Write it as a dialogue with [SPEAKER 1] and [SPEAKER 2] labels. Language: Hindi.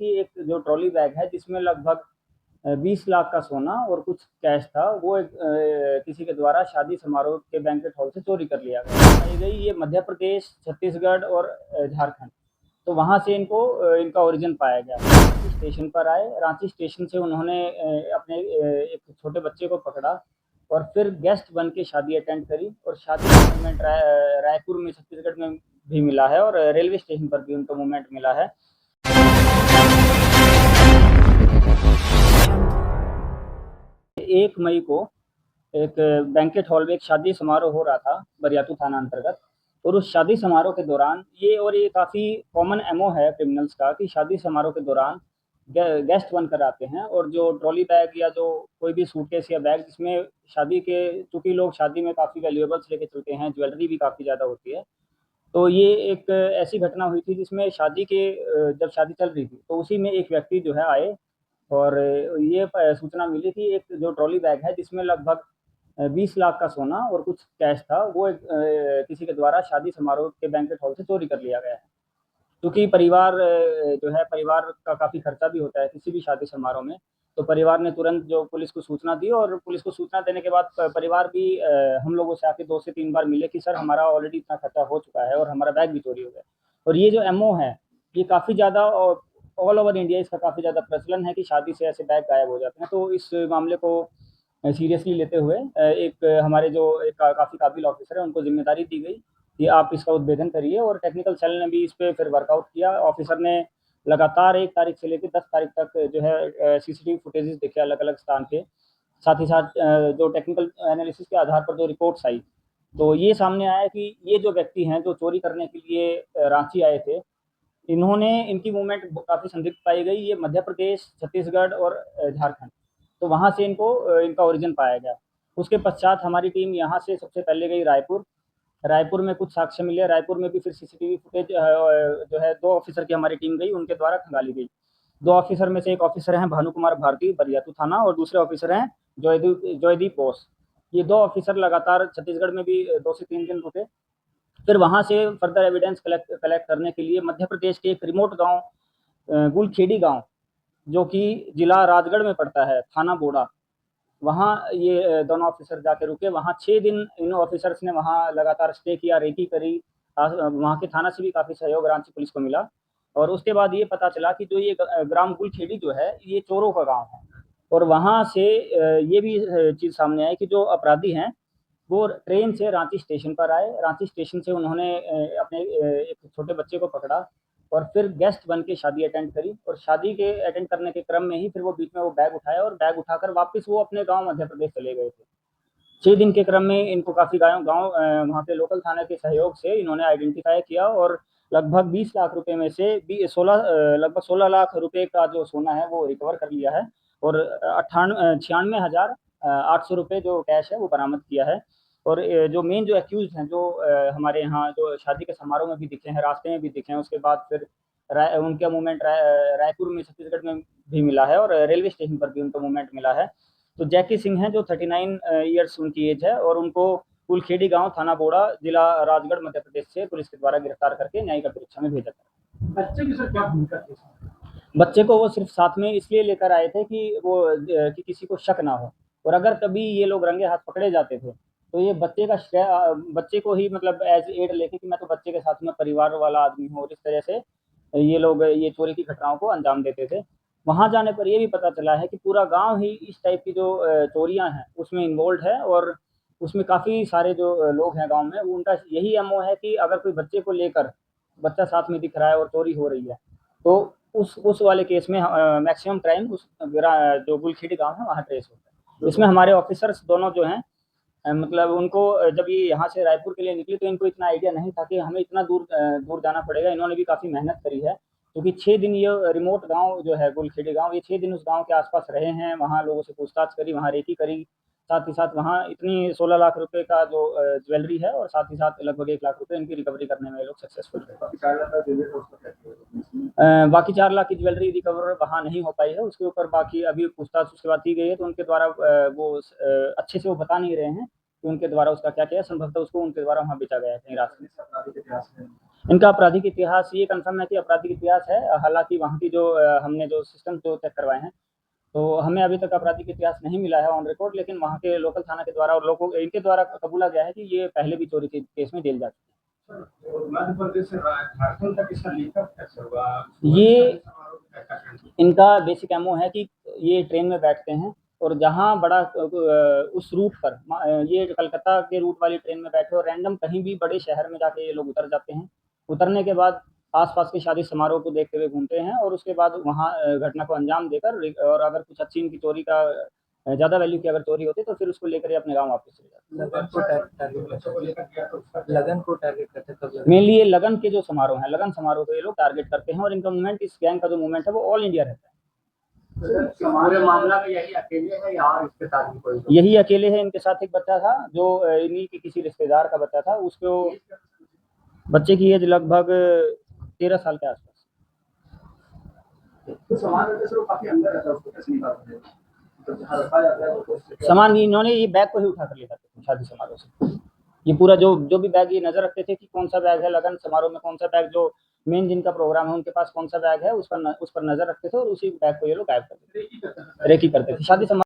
[SPEAKER 1] कि एक जो ट्रॉली बैग है जिसमें लगभग 20 लाख का सोना और कुछ कैश था, वो किसी के द्वारा शादी समारोह के बैंक्वेट हॉल से चोरी कर लिया गया। पाई गई ये मध्य प्रदेश, छत्तीसगढ़ और झारखंड। तो वहाँ से इनका ओरिजिन पाया गया। रांची स्टेशन पर आए, रांची स्टेशन से उन्होंने अपने एक छोटे बच्चे को पकड़ा और फिर गेस्ट बन के शादी अटेंड करी और शादी का मूवमेंट रायपुर में, छत्तीसगढ़ में भी मिला है और रेलवे स्टेशन पर भी उनका मूवमेंट मिला है। 1 मई को एक बैंक्वेट हॉल में एक शादी समारोह हो रहा था बरियातू थाना अंतर्गत, और उस शादी समारोह के दौरान ये काफ़ी कॉमन एमओ है क्रिमिनल्स का कि शादी समारोह के दौरान गेस्ट बनकर आते हैं और जो ट्रॉली बैग या जो कोई भी सूटकेस या बैग जिसमें शादी के, चूँकि लोग शादी में काफ़ी वैल्यूएबल्स लेके चलते हैं, ज्वेलरी भी काफ़ी ज़्यादा होती है। तो ये एक ऐसी घटना हुई थी जिसमें जब शादी चल रही थी तो उसी में एक व्यक्ति जो है आए और ये सूचना मिली कि एक जो ट्रॉली बैग है जिसमें लगभग 20 लाख का सोना और कुछ कैश था, वो किसी के द्वारा शादी समारोह के बैंक्वेट हॉल से चोरी कर लिया गया है। क्योंकि परिवार का काफ़ी खर्चा भी होता है किसी भी शादी समारोह में, तो परिवार ने तुरंत जो पुलिस को सूचना दी और पुलिस को सूचना देने के बाद परिवार भी हम लोगों से आके 2 से 3 बार मिले कि सर हमारा ऑलरेडी इतना खर्चा हो चुका है और हमारा बैग भी चोरी हो गया। और ये जो एमओ है, ये काफ़ी ज़्यादा ऑल ओवर इंडिया इसका काफ़ी ज़्यादा प्रचलन है कि शादी से ऐसे बैग गायब हो जाते हैं। तो इस मामले को सीरियसली लेते हुए एक हमारे जो एक काफ़ी काबिल ऑफिसर है, उनको ज़िम्मेदारी दी गई कि आप इसका उद्भेदन करिए और टेक्निकल सेल ने भी इस पे फिर वर्कआउट किया। ऑफिसर ने लगातार 1 तारीख से लेके 10 तारीख तक जो है सीसीटीवी फुटेजेस देखे अलग-अलग स्थान पे। साथ ही साथ जो टेक्निकल एनालिसिस के आधार पर जो रिपोर्ट्स आई, तो ये सामने आया कि ये जो व्यक्ति हैं जो चोरी करने के लिए रांची आए थे, इनकी मूवमेंट काफ़ी संदिग्ध पाई गई। ये मध्य प्रदेश, छत्तीसगढ़ और झारखंड। तो वहाँ से इनका ओरिजिन पाया गया। उसके पश्चात हमारी टीम यहाँ से सबसे पहले गई रायपुर। रायपुर में कुछ साक्ष्य मिले, रायपुर में भी फिर सीसीटीवी फुटेज जो है 2 ऑफिसर की हमारी टीम गई, उनके द्वारा खंगाली गई। 2 ऑफिसर में से एक ऑफिसर हैं भानुकुमार भारती, बरियातू थाना, और दूसरे ऑफिसर हैं जॉयदीप बोस। ये 2 ऑफिसर लगातार छत्तीसगढ़ में भी 2 से 3 दिन रुके। फिर वहाँ से फर्दर एविडेंस कलेक्ट करने के लिए मध्य प्रदेश के एक रिमोट गाँव गुलखेड़ी गाँव, जो कि जिला राजगढ़ में पड़ता है, थाना बोड़ा, वहाँ ये दोनों ऑफिसर जाके रुके। वहाँ 6 दिन इन ऑफिसर्स ने वहाँ लगातार स्टे किया, रेकी करी। वहाँ के थाना से भी काफ़ी सहयोग रांची पुलिस को मिला और उसके बाद ये पता चला कि जो ये ग्राम गुलखेड़ी जो है, ये चोरों का गाँव है। और वहाँ से ये भी चीज़ सामने आई कि जो अपराधी हैं, वो ट्रेन से रांची स्टेशन पर आए। रांची स्टेशन से उन्होंने अपने एक छोटे बच्चे को पकड़ा और फिर गेस्ट बन के शादी अटेंड करी और शादी के अटेंड करने के क्रम में ही फिर वो बीच में वो बैग उठाया और बैग उठाकर वापस वो अपने गाँव मध्य प्रदेश चले गए थे। 6 दिन के क्रम में इनको काफ़ी गाँव वहाँ पे लोकल थाने के सहयोग से इन्होंने आइडेंटिफ़ाई किया और लगभग 20 लाख रुपए में से लगभग 16 लाख रुपए का जो सोना है वो रिकवर कर लिया है और 96,000 800 रुपए जो कैश है वो बरामद किया है। और जो मेन जो एक्यूज़्ड हैं, जो हमारे यहाँ जो शादी के समारोह में भी दिखे हैं, रास्ते में भी दिखे हैं, उसके बाद फिर उनका मूवमेंट रायपुर में, छत्तीसगढ़ में भी मिला है और रेलवे स्टेशन पर भी उनका मूवमेंट मिला है। तो जैकी सिंह हैं जो 39 ईयर्स उनकी एज है और उनको कुलखेड़ी गाँव, थाना बोड़ा, जिला राजगढ़, मध्य प्रदेश से पुलिस के द्वारा गिरफ्तार करके न्यायिक परीक्षा में भेजा था।
[SPEAKER 2] बच्चे की सर क्या भूमिका थी?
[SPEAKER 1] बच्चे को वो सिर्फ साथ में इसलिए लेकर आए थे कि कि किसी को शक ना हो और अगर कभी ये लोग रंगे हाथ पकड़े जाते थे तो ये बच्चे को ही मतलब एज एड लेके कि मैं तो बच्चे के साथ में परिवार वाला आदमी हूँ और इस तरह से ये लोग ये चोरी की घटनाओं को अंजाम देते थे। वहाँ जाने पर ये भी पता चला है कि पूरा गांव ही इस टाइप की जो चोरियां हैं उसमें इन्वॉल्व है और उसमें काफ़ी सारे जो लोग हैं गांव में, वो उनका यही एमओ है कि अगर कोई बच्चे को लेकर, बच्चा साथ में दिख रहा है और चोरी हो रही है, तो उस वाले केस में मैक्सिमम क्राइम जो गुलखेड़ी गाँव है वहाँ ट्रेस होता है। इसमें हमारे ऑफिसर्स दोनों जो हैं मतलब उनको जब ये यहाँ से रायपुर के लिए निकली तो इनको इतना आइडिया नहीं था कि हमें इतना दूर जाना पड़ेगा। इन्होंने भी काफ़ी मेहनत करी है क्योंकि 6 दिन ये रिमोट गाँव जो है गुलखेड़ी गाँव, ये 6 दिन उस गाँव के आसपास रहे हैं, वहाँ लोगों से पूछताछ करी, वहाँ रेकी करी। साथ ही साथ वहाँ इतनी 16 लाख रुपए का जो ज्वेलरी है और साथ ही साथ लगभग 1 लाख रुपए इनकी रिकवरी करने में ये लोग सक्सेसफुल रहे। बाकी 4 लाख की ज्वेलरी रिकवर वहाँ नहीं हो पाई है, उसके ऊपर बाकी अभी पूछताछ उसके बाद की गई है तो उनके द्वारा अच्छे से वो बता नहीं रहे हैं कि उनके द्वारा उसका क्या किया, संभवतः उसको उनके द्वारा वहाँ बेचा गया है कहीं रास्ते में। इनका आपराधिक इतिहास ये कन्फर्म है कि आपराधिक इतिहास है। हालाँकि वहाँ की जो हमने जो सिस्टम जो चेक करवाए हैं, तो हमें अभी तक आपराधिक इतिहास नहीं मिला है ऑन रिकॉर्ड, लेकिन वहाँ के लोकल थाना के द्वारा और लोगों इनके द्वारा कबूला गया है कि ये पहले भी चोरी के केस में जेल जा चुके हैं।
[SPEAKER 2] मध्य प्रदेश से झारखंड तक इसका लिंकअप कैसे हुआ?
[SPEAKER 1] ये इनका बेसिक एमओ है कि ये ट्रेन में बैठते हैं और जहाँ बड़ा उस रूट पर ये कलकत्ता के रूट वाली ट्रेन में बैठे और रैंडम कहीं भी बड़े शहर में जाके ये लोग उतर जाते हैं। उतरने के बाद आस-पास के शादी समारोह को देखते हुए घूमते हैं और उसके बाद वहाँ घटना को अंजाम देकर और अगर कुछ अच्छी इनकी चोरी का ज़्यादा वैल्यू की अगर चोरी होती तो फिर उसको लेकर ये अपने गाँव वापस चले जाते।
[SPEAKER 2] लगन को टारगेट करते हैं।
[SPEAKER 1] मेनली ये लगन के जो समारोह हैं, लगन समारोह को ये लोग टारगेट करते हैं और इनका मूवमेंट इस गैंग का जो मूवमेंट है वो ऑल इंडिया रहता है।
[SPEAKER 2] पूरे मामला में यही अकेले है या और इसके साथ भी कोई?
[SPEAKER 1] यही अकेले है, इनके साथ एक बच्चा था जो इन्हीं के किसी रिश्तेदार का बच्चा था। उसको बच्चे की एज लगभग 13 साल के आसपास।
[SPEAKER 2] तो सामान रखते समय काफी अंदर रहता है, उसको कैसे निकालते हैं? तो जहाँ रखा जाता है वो
[SPEAKER 1] सामान इन्होंने ये बैग को ही उठा कर ले जाते थे शादी समारोह से। ये पूरा जो भी बैग ये नज़र रखते थे कि कौन सा बैग है लगन समारोह में, कौन सा बैग जो मेन जिनका प्रोग्राम है उनके पास कौन सा बैग है उस पर नज़र रखते थे और उसी बैग को ये लोग गायब कर देते थे, रेकी करते थे। शादी समारोह